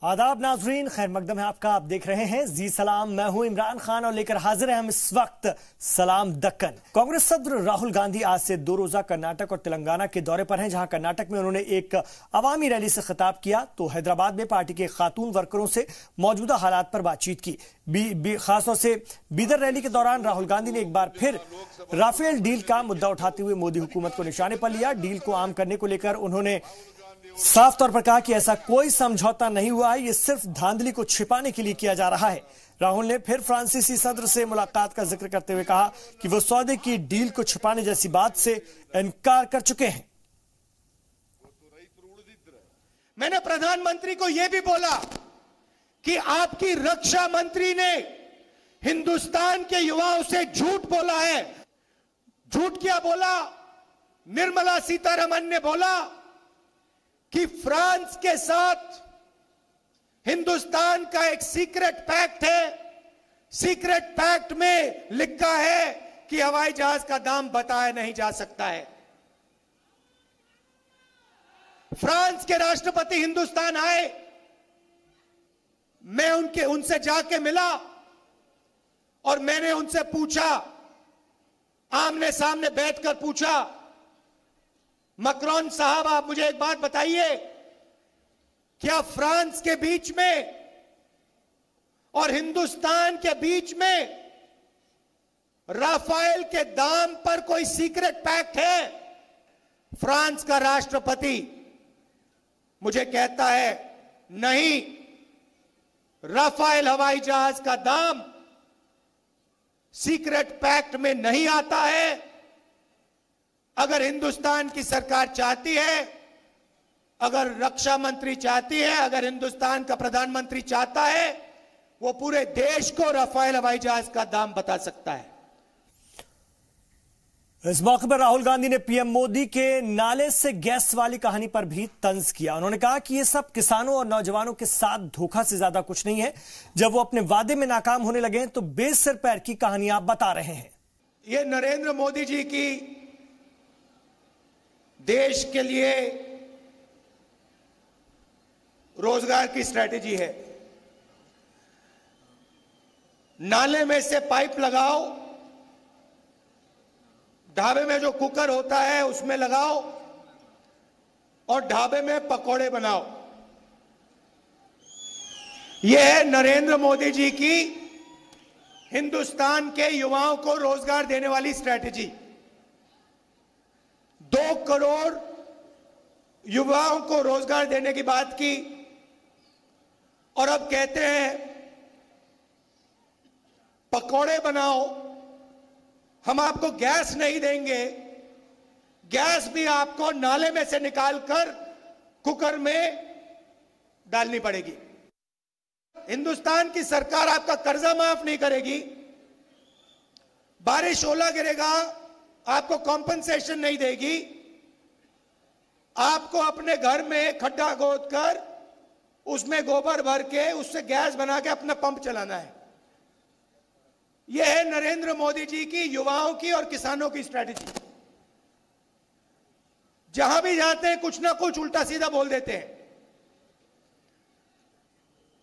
आदाब नाजरीन, खैर मकदम है आपका। आप देख रहे हैं जी सलाम। मैं हूं इमरान खान और लेकर हाजिर हैं हम इस वक्त सलाम दक्कन। कांग्रेस सदर राहुल गांधी आज से 2 रोजा कर्नाटक और तेलंगाना के दौरे पर हैं, जहां कर्नाटक में उन्होंने एक अवामी रैली से खिताब किया तो हैदराबाद में पार्टी के खातून वर्करों से मौजूदा हालात पर बातचीत की। खासतौर से बीदर रैली के दौरान राहुल गांधी ने एक बार फिर राफेल डील का मुद्दा उठाते हुए मोदी हुकूमत को निशाने पर लिया। डील को आम करने को लेकर उन्होंने साफ तौर पर कहा कि ऐसा कोई समझौता नहीं हुआ है, ये सिर्फ धांधली को छिपाने के लिए किया जा रहा है। राहुल ने फिर फ्रांसीसी सदर से मुलाकात का जिक्र करते हुए कहा कि वो सौदे की डील को छिपाने जैसी बात से इनकार कर चुके हैं। मैंने प्रधानमंत्री को यह भी बोला कि आपकी रक्षा मंत्री ने हिंदुस्तान के युवाओं से झूठ बोला है। झूठ क्या बोला? निर्मला सीतारमण ने बोला कि फ्रांस के साथ हिंदुस्तान का एक सीक्रेट पैक्ट है। सीक्रेट पैक्ट में लिखा है कि हवाई जहाज का दाम बताया नहीं जा सकता है। फ्रांस के राष्ट्रपति हिंदुस्तान आए, मैं उनसे जाके मिला और मैंने उनसे पूछा, आमने सामने बैठकर पूछा, मैक्रोन साहब आप मुझे एक बात बताइए, क्या फ्रांस के बीच में और हिंदुस्तान के बीच में राफेल के दाम पर कोई सीक्रेट पैक्ट है? फ्रांस का राष्ट्रपति मुझे कहता है नहीं, राफेल हवाई जहाज का दाम सीक्रेट पैक्ट में नहीं आता है। अगर हिंदुस्तान की सरकार चाहती है, अगर रक्षा मंत्री चाहती है, अगर हिंदुस्तान का प्रधानमंत्री चाहता है, वो पूरे देश को राफेल हवाई जहाज का दाम बता सकता है। इस मौके पर राहुल गांधी ने पीएम मोदी के नाले से गैस वाली कहानी पर भी तंज किया। उन्होंने कहा कि यह सब किसानों और नौजवानों के साथ धोखा से ज्यादा कुछ नहीं है। जब वो अपने वादे में नाकाम होने लगे तो बेसिर पैर की कहानियां बता रहे हैं। यह नरेंद्र मोदी जी की देश के लिए रोजगार की स्ट्रैटेजी है। नाले में से पाइप लगाओ, ढाबे में जो कुकर होता है उसमें लगाओ और ढाबे में पकौड़े बनाओ। यह है नरेंद्र मोदी जी की हिंदुस्तान के युवाओं को रोजगार देने वाली स्ट्रैटेजी। 2 करोड़ युवाओं को रोजगार देने की बात की और अब कहते हैं पकौड़े बनाओ, हम आपको गैस नहीं देंगे, गैस भी आपको नाले में से निकालकर कुकर में डालनी पड़ेगी। हिंदुस्तान की सरकार आपका कर्जा माफ नहीं करेगी, बारिश ओला गिरेगा आपको कॉम्पनसेशन नहीं देगी, आपको अपने घर में खड्डा खोदकर उसमें गोबर भर के उससे गैस बना के अपना पंप चलाना है। यह है नरेंद्र मोदी जी की युवाओं की और किसानों की स्ट्रैटेजी। जहां भी जाते हैं कुछ ना कुछ उल्टा सीधा बोल देते हैं।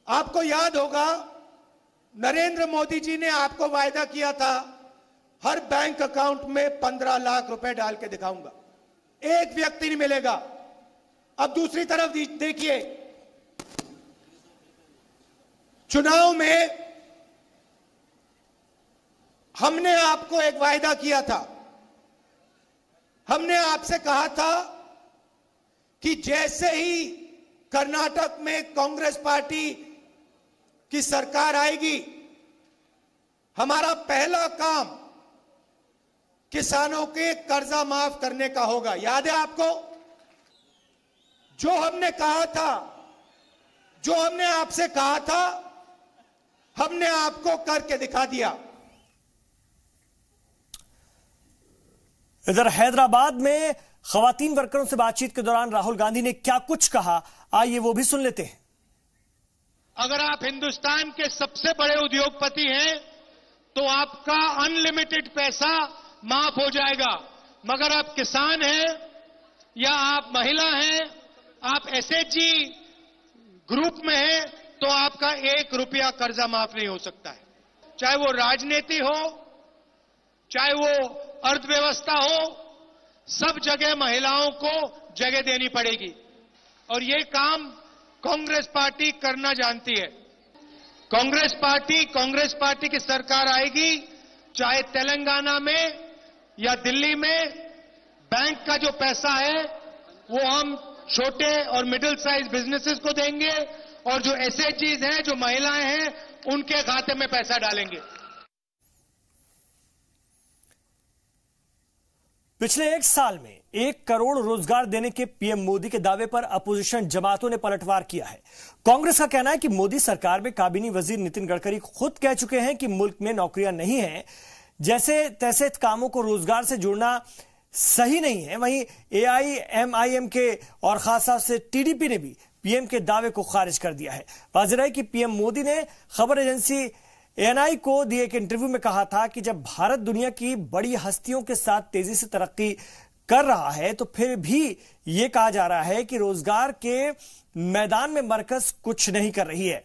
आपको याद होगा नरेंद्र मोदी जी ने आपको वायदा किया था हर बैंक अकाउंट में 15 लाख रुपए डाल के दिखाऊंगा, एक व्यक्ति नहीं मिलेगा। अब दूसरी तरफ देखिए, चुनाव में हमने आपको एक वायदा किया था। हमने आपसे कहा था कि जैसे ही कर्नाटक में कांग्रेस पार्टी की सरकार आएगी, हमारा पहला काम किसानों के कर्जा माफ करने का होगा। याद है आपको? जो हमने कहा था, जो हमने आपसे कहा था, हमने आपको करके दिखा दिया। इधर हैदराबाद में खवातीन वर्करों से बातचीत के दौरान राहुल गांधी ने क्या कुछ कहा, आइए वो भी सुन लेते हैं। अगर आप हिंदुस्तान के सबसे बड़े उद्योगपति हैं तो आपका अनलिमिटेड पैसा माफ हो जाएगा, मगर आप किसान हैं या आप महिला हैं, आप एसएचजी ग्रुप में है तो आपका 1 रुपया कर्जा माफ नहीं हो सकता है। चाहे वो राजनीति हो, चाहे वो अर्थव्यवस्था हो, सब जगह महिलाओं को जगह देनी पड़ेगी और ये काम कांग्रेस पार्टी करना जानती है। कांग्रेस पार्टी की सरकार आएगी, चाहे तेलंगाना में या दिल्ली में, बैंक का जो पैसा है वो हम छोटे और मिडिल साइज बिजनेसेस को देंगे और जो एसएचजीज हैं, जो महिलाएं हैं, उनके खाते में पैसा डालेंगे। पिछले 1 साल में 1 करोड़ रोजगार देने के पीएम मोदी के दावे पर अपोजिशन जमातों ने पलटवार किया है। कांग्रेस का कहना है कि मोदी सरकार में काबीना वजीर नितिन गडकरी खुद कह चुके हैं कि मुल्क में नौकरियां नहीं हैं, जैसे तैसे कामों को रोजगार से जोड़ना सही नहीं है। वहीं एआईएमआईएम के और खासतौर से टीडीपी ने भी पीएम के दावे को खारिज कर दिया है। वाज़ेह है कि पीएम मोदी ने खबर एजेंसी एएनआई को दिए एक इंटरव्यू में कहा था कि जब भारत दुनिया की बड़ी हस्तियों के साथ तेजी से तरक्की कर रहा है तो फिर भी यह कहा जा रहा है कि रोजगार के मैदान में मरकज कुछ नहीं कर रही है।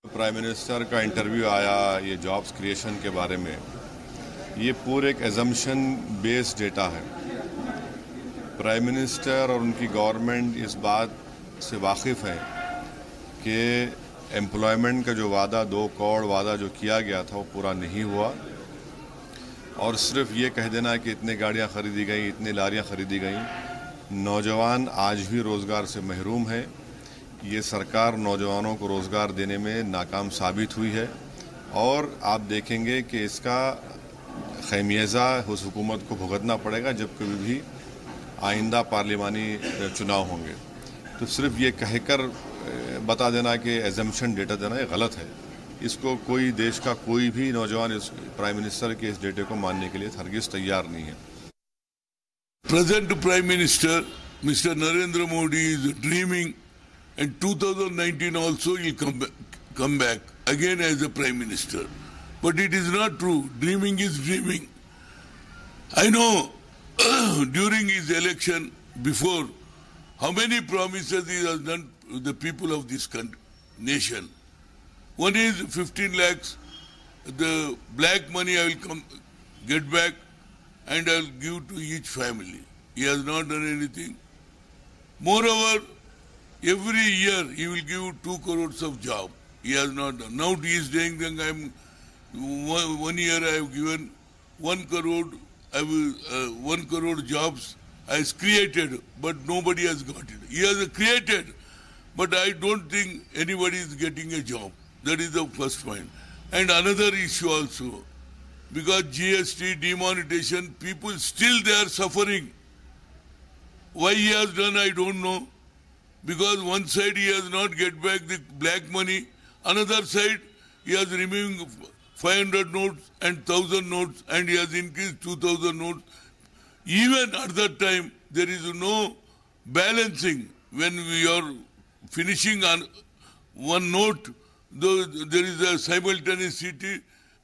प्राइम मिनिस्टर का इंटरव्यू आया ये जॉब्स क्रिएशन के बारे में, ये पूरे एक एजम्पशन बेस्ड डेटा है। प्राइम मिनिस्टर और उनकी गवर्नमेंट इस बात से वाकिफ है कि एम्प्लॉयमेंट का जो वादा 2 करोड़ वादा जो किया गया था वो पूरा नहीं हुआ और सिर्फ ये कह देना कि इतने गाड़ियां खरीदी गई, इतनी लारियां खरीदी गई, नौजवान आज भी रोज़गार से महरूम है। ये सरकार नौजवानों को रोज़गार देने में नाकाम साबित हुई है और आप देखेंगे कि इसका खैमियाजा उस हुकूमत को भुगतना पड़ेगा जब कभी भी आइंदा पार्लिमानी चुनाव होंगे। तो सिर्फ ये कहकर बता देना कि एजम्पशन डेटा देना ये गलत है। इसको कोई देश का कोई भी नौजवान इस प्राइम मिनिस्टर के इस डेटे को मानने के लिए हरगिज तैयार नहीं है। Present Prime Minister Mr. Narendra Modi is dreaming, and 2019 also he'll come back again as a Prime Minister. But it is not true. Dreaming is dreaming. I know during his election before how many promises he has done to the people of this nation. One is 15 lakhs, the black money I will get back and I will give to each family. He has not done anything. Moreover, every year he will give 2 crores of job. He has not done. Now he is saying that one year I have given 1 crore, 1 crore jobs has created, but nobody has got it. He has created, but I don't think anybody is getting a job. That is the first point. And another issue also, because GST, demonetization, people still they are suffering. Why he has done, I don't know. Because one side he has not get back the black money, another side he has removing 500 notes and 1,000 notes, and he has increased 2,000 notes. Even at that time, there is no balancing. When we are finishing on one note, there is a simultaneity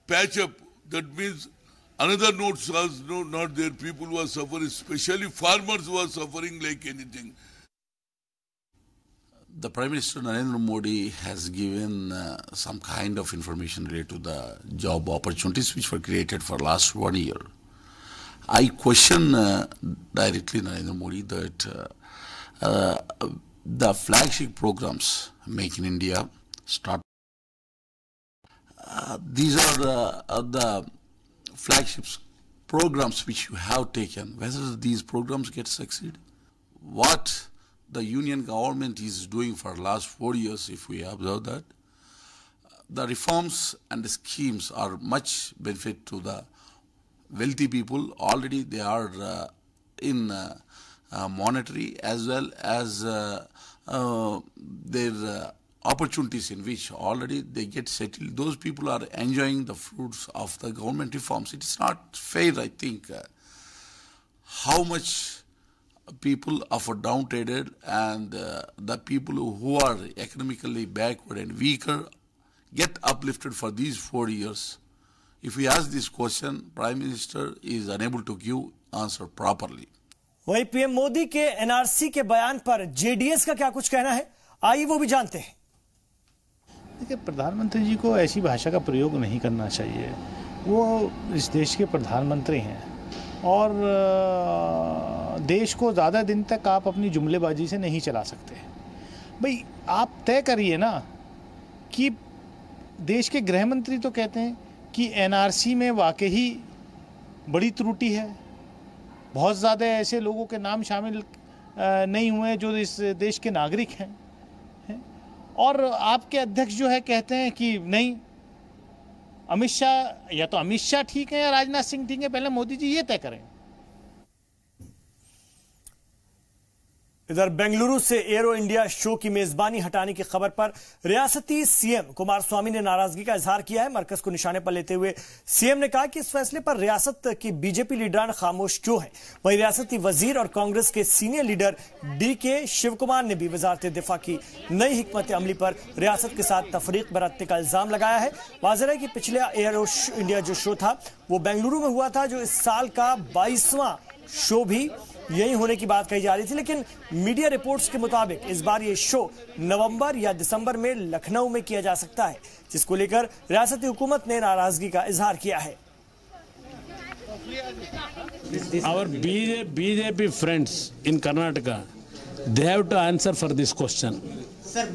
patch up. That means another note was not there. People were suffering, especially farmers were suffering like anything. The Prime Minister Narendra Modi has given some kind of information related to the job opportunities which were created for last 1 year. I question directly Narendra Modi that the flagship programs, Make in India, Start. These are the flagship programs which you have taken. Whether these programs get succeed, what the union government is doing for the last 4 years, if we observe that, the reforms and the schemes are much benefit to the wealthy people. Already they are in monetary as well as their opportunities in which already they get settled. Those people are enjoying the fruits of the government reforms. It is not fair, I think, how much people are downtraded and the people who are economically backward and weaker get uplifted for these 4 years. If we ask this question, Prime Minister is unable to give answer properly. वहीं PM Modi के NRC के बयान पर JDS का क्या कुछ कहना है, आइए वो भी जानते हैं। देखिए, प्रधानमंत्री जी को ऐसी भाषा का प्रयोग नहीं करना चाहिए। वो इस देश के प्रधानमंत्री हैं और देश को ज़्यादा दिन तक आप अपनी जुमलेबाजी से नहीं चला सकते। भाई आप तय करिए ना कि देश के गृह मंत्री तो कहते हैं कि एनआरसी में वाकई बड़ी त्रुटि है, बहुत ज़्यादा ऐसे लोगों के नाम शामिल नहीं हुए जो इस देश के नागरिक हैं, और आपके अध्यक्ष जो है कहते हैं कि नहीं, अमित शाह, या तो अमित शाह ठीक है या राजनाथ सिंह ठीक है, पहले मोदी जी ये तय करें। इधर बेंगलुरु से एरो इंडिया शो की मेजबानी हटाने की खबर पर रियासती सीएम कुमारस्वामी ने नाराजगी का इजहार किया है। मरकज को निशाने पर लेते हुए सीएम ने कहा कि इस फैसले पर रियासत की बीजेपी लीडरान खामोश क्यों है। वहीं रियासती वजीर और कांग्रेस के सीनियर लीडर डीके शिव कुमार ने भी वजारत दिफा की नई हिकमत अमली पर रियासत के साथ तफरीक बरतने का इल्जाम लगाया है। वाज़ेह है कि पिछले एरो इंडिया जो शो था वो बेंगलुरु में हुआ था, जो इस साल का 22वां शो भी यही होने की बात कही जा रही थी, लेकिन मीडिया रिपोर्ट्स के मुताबिक इस बार ये शो नवंबर या दिसंबर में लखनऊ में किया जा सकता है, जिसको लेकर रियासती हुकूमत ने नाराजगी का इजहार किया है। Our BJP friends in Karnataka, they have to answer for this question. Sir,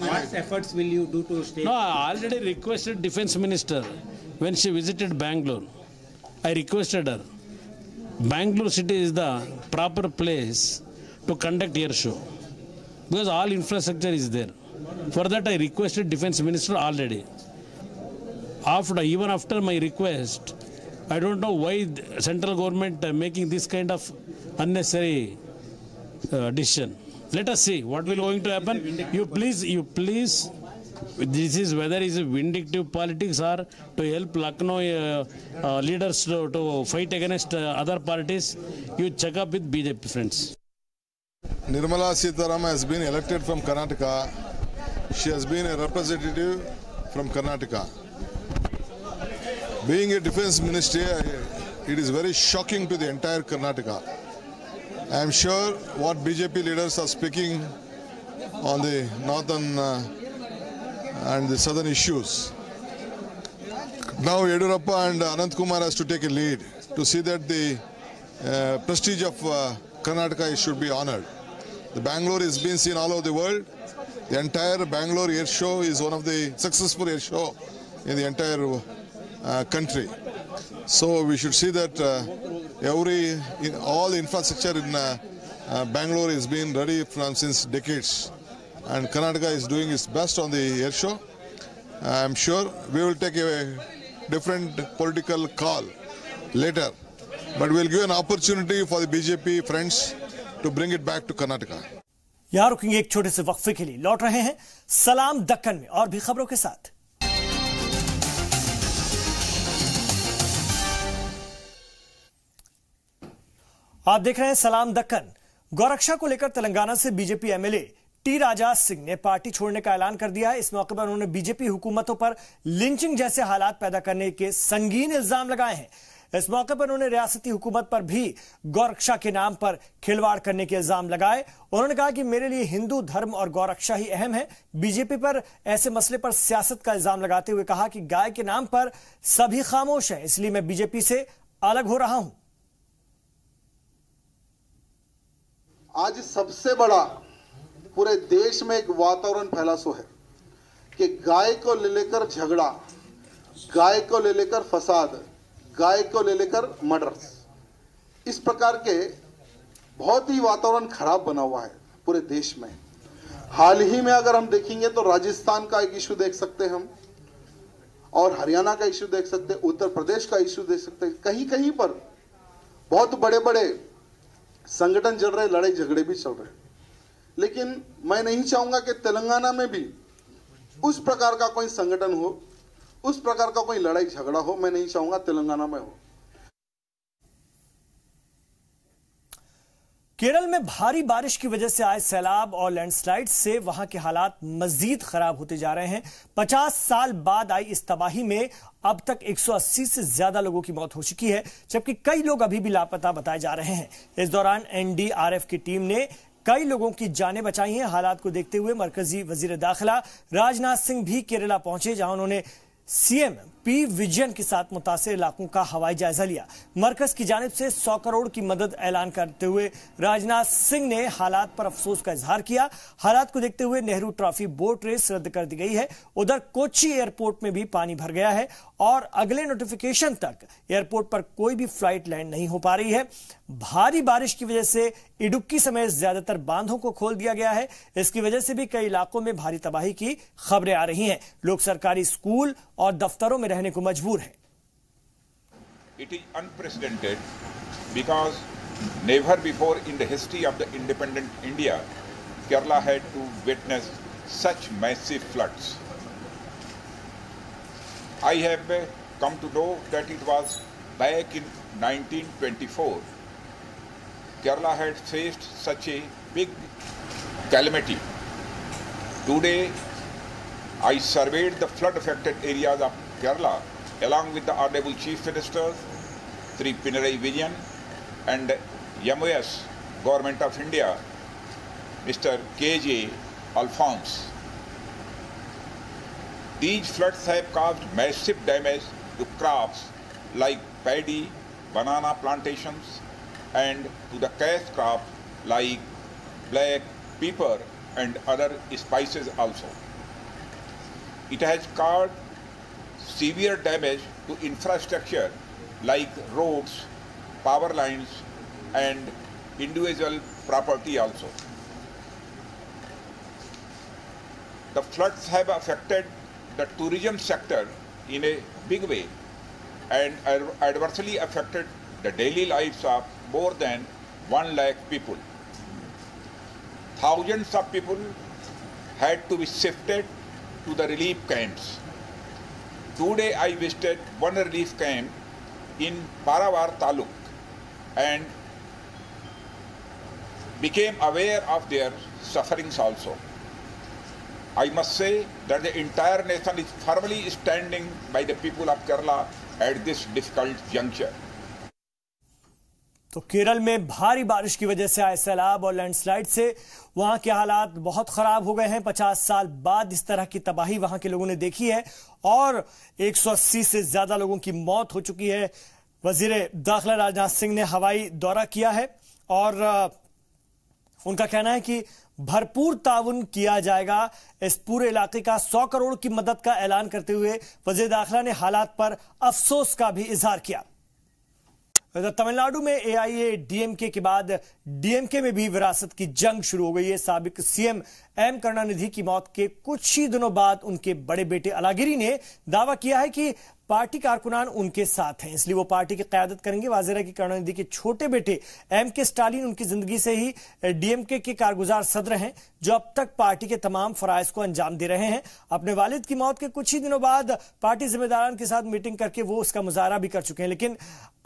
what efforts will you do to stay? No, I already requested Defense Minister when she visited Bangalore. I requested her. Bangalore city is the proper place to conduct air show because all infrastructure is there. For that, I requested Defense Minister already. Even after my request, I don't know why the central government making this kind of unnecessary decision. Let us see what will going to happen. You please. This is whether it is vindictive politics or to help Lucknow leaders to fight against other parties. You check up with BJP friends. Nirmala Sitharaman has been elected from Karnataka. She has been a representative from Karnataka. Being a defense minister, it is very shocking to the entire Karnataka. I am sure what BJP leaders are speaking on the northern and the southern issues. Now Yediyurappa and Anant Kumar has to take a lead to see that the prestige of Karnataka should be honored. The Bangalore is being seen all over the world. The entire Bangalore air show is one of the successful air show in the entire country. So we should see that all the infrastructure in Bangalore is being ready since decades. And Karnataka is doing its best on the air show. I am sure we will take a different political call later, but we will give an opportunity for the BJP friends to bring it back to Karnataka. यहां रुकेंगे एक छोटे से वक्फे के लिए, लौट रहे हैं सलाम दक्कन में और भी खबरों के साथ। आप देख रहे हैं सलाम दक्कन। गौरक्षा को लेकर तेलंगाना से BJP MLA T Raja Singh ने पार्टी छोड़ने का ऐलान कर दिया है। इस मौके पर उन्होंने बीजेपी हुकूमतों पर लिंचिंग जैसे हालात पैदा करने के संगीन इल्जाम लगाए हैं। इस मौके पर उन्होंने रियासती हुकूमत पर भी गौरक्षा के नाम पर खिलवाड़ करने के इल्जाम लगाए। उन्होंने कहा कि मेरे लिए हिंदू धर्म और गौरक्षा ही अहम है। बीजेपी पर ऐसे मसले पर सियासत का इल्जाम लगाते हुए कहा कि गाय के नाम पर सभी खामोश हैं, इसलिए मैं बीजेपी से अलग हो रहा हूं। आज सबसे बड़ा पूरे देश में एक वातावरण फैला सो है कि गाय को ले लेकर झगड़ा, गाय को ले लेकर फसाद, गाय को ले लेकर मर्डर्स, इस प्रकार के बहुत ही वातावरण खराब बना हुआ है पूरे देश में। हाल ही में अगर हम देखेंगे तो राजस्थान का एक इशू देख सकते हैं हम, और हरियाणा का इशू देख सकते हैं, उत्तर प्रदेश का इशू देख सकते हैं। कहीं कहीं पर बहुत बड़े बड़े संगठन चल रहे, लड़ाई झगड़े भी चल रहे। लेकिन मैं नहीं चाहूंगा कि तेलंगाना में भी उस प्रकार का कोई संगठन हो, उस प्रकार का कोई लड़ाई झगड़ा हो। मैं नहीं चाहूंगा तेलंगाना में हो। केरल में भारी बारिश की वजह से आए सैलाब और लैंडस्लाइड से वहां के हालात मजीद खराब होते जा रहे हैं। 50 साल बाद आई इस तबाही में अब तक 180 से ज्यादा लोगों की मौत हो चुकी है, जबकि कई लोग अभी भी लापता बताए जा रहे हैं। इस दौरान एनडीआरएफ की टीम ने कई लोगों की जानें बचाई हैं। हालात को देखते हुए मरकजी वजीर दाखिला राजनाथ सिंह भी केरला पहुंचे, जहां उन्होंने सीएम पी विजयन के साथ मुतासिर इलाकों का हवाई जायजा लिया। मरकज की जानिब से 100 करोड़ की मदद ऐलान करते हुए राजनाथ सिंह ने हालात पर अफसोस का इजहार किया। हालात को देखते हुए नेहरू ट्रॉफी बोट रेस रद्द कर दी गई है। उधर कोच्चि एयरपोर्ट में भी पानी भर गया है और अगले नोटिफिकेशन तक एयरपोर्ट पर कोई भी फ्लाइट लैंड नहीं हो पा रही है। भारी बारिश की वजह से इडुक्की समेत ज्यादातर बांधों को खोल दिया गया है। इसकी वजह से भी कई इलाकों में भारी तबाही की खबरें आ रही हैं। लोग सरकारी स्कूल और दफ्तरों में रहने को मजबूर हैं। It is unprecedented because never before in the history of the independent India, Kerala had to witness such massive floods. I have come to know that it was back in 1924. Kerala had faced such a big calamity. Today, I surveyed the flood-affected areas of Kerala along with the Honorable Chief Minister, Sri Pinarayi Vijayan, and MOS, Government of India, Mr. K.J. Alphonse. These floods have caused massive damage to crops like paddy, banana plantations, and to the cash crops like black pepper and other spices also. It has caused severe damage to infrastructure like roads, power lines, and individual property also. The floods have affected the tourism sector in a big way and adversely affected the daily lives of more than 1 lakh people. Thousands of people had to be shifted to the relief camps. Today I visited one relief camp in Paravar Taluk and became aware of their sufferings also. I must say that the entire nation is firmly standing by the people of Kerala at this difficult juncture. तो केरल में भारी बारिश की वजह से आए सैलाब और लैंडस्लाइड से वहां के हालात बहुत खराब हो गए हैं। 50 साल बाद इस तरह की तबाही वहां के लोगों ने देखी है और 180 से ज्यादा लोगों की मौत हो चुकी है। वजीर दाखिला राजनाथ सिंह ने हवाई दौरा किया है और उनका कहना है कि भरपूर ताउन किया जाएगा। इस पूरे इलाके का 100 करोड़ की मदद का ऐलान करते हुए वजीर दाखिला ने हालात पर अफसोस का भी इजहार किया। तमिलनाडु में एआईएडीएमके के बाद डीएमके में भी विरासत की जंग शुरू हो गई है। साबिक सीएम एम करुणानिधि की मौत के कुछ ही दिनों बाद उनके बड़े बेटे अलागिरी ने दावा किया है कि पार्टी कारकुनान उनके साथ हैं, इसलिए वो पार्टी की क़यादत करेंगे। वाज़ेह है कि करुणानिधि के छोटे बेटे एम के स्टालिन उनकी जिंदगी से ही डीएमके के कारगुजार सदर हैं, जो अब तक पार्टी के तमाम फराइज को अंजाम दे रहे हैं। अपने वालिद की मौत के कुछ ही दिनों बाद पार्टी जिम्मेदारान के साथ मीटिंग करके वो उसका मुजाहरा भी कर चुके हैं। लेकिन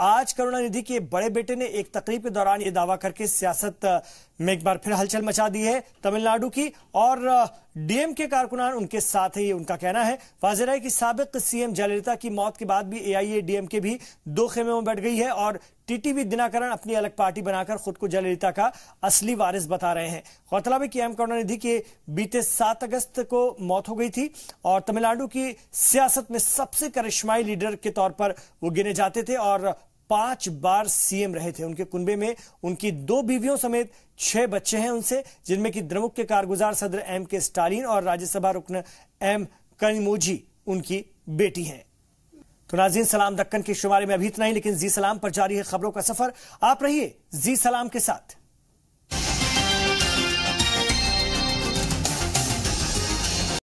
आज करुणानिधि के बड़े बेटे ने एक तकरीब के दौरान ये दावा करके सियासत में एक बार फिर हलचल मचा दी है तमिलनाडु की, और डीएमके कारकुनान उनके साथ है, ये उनका कहना है। वाज़ेह है कि साबिक सीएम जयललिता की मौत के बाद भी एआईएडीएमके भी दो खेमे में बैठ गई है और टीटीवी दिनाकरण अपनी अलग पार्टी बनाकर खुद को जयललिता का असली वारिस बता रहे हैं। गौरतलब है कि एम करुणानिधि के बीते 7 अगस्त को मौत हो गई थी और तमिलनाडु की सियासत में सबसे करिश्माई लीडर के तौर पर वो गिने जाते थे और 5 बार सीएम रहे थे। उनके कुनबे में उनकी 2 बीवियों समेत 6 बच्चे हैं उनसे, जिनमें कि द्रमुक के कारगुजार सदर एम के स्टालिन और राज्यसभा रुकन एम कनिमोझी उनकी बेटी हैं। तो नाज़रीन, सलाम दक्कन के शुमारे में अभी इतना ही, लेकिन जी सलाम पर जारी है खबरों का सफर। आप रहिए जी सलाम के साथ।